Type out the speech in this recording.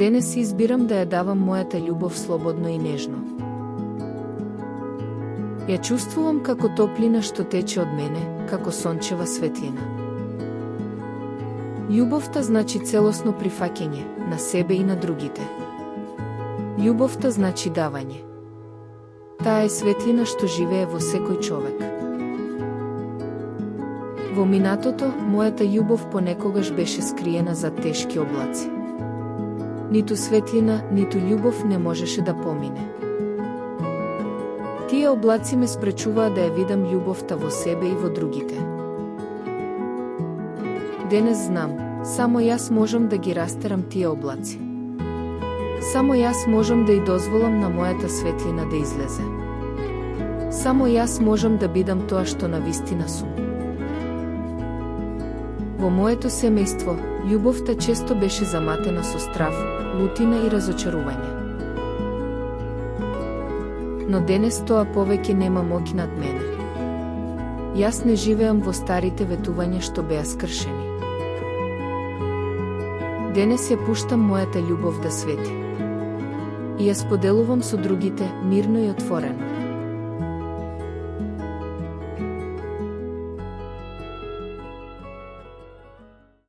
денес избирам да ја давам мојата љубов слободно и нежно. Ја чувствувам како топлина што тече од мене, како сончева светлина. Љубовта значи целосно прифаќање на себе и на другите. Љубовта значи давање. Таа е светлина што живее во секој човек. Во минатото, мојата љубов понекогаш беше скриена зад тешки облаци. Ниту светлина, ниту љубов не можеше да помине. Тие облаци ме спречуваа да ја видам љубовта во себе и во другите. Денес знам, само јас можам да ги растерам тие облаци. Само јас можам да ја дозволам на мојата светлина да излезе. Само јас можам да бидам тоа што навистина сум. Во моето семејство, љубовта често беше заматена со страв, лутина и разочарување. Но денес тоа повеќе нема моќ над мене. Јас не живеам во старите ветувања што беа скршени. Денес ја пуштам мојата љубов да свети. И ја споделувам со другите, мирно и отворено.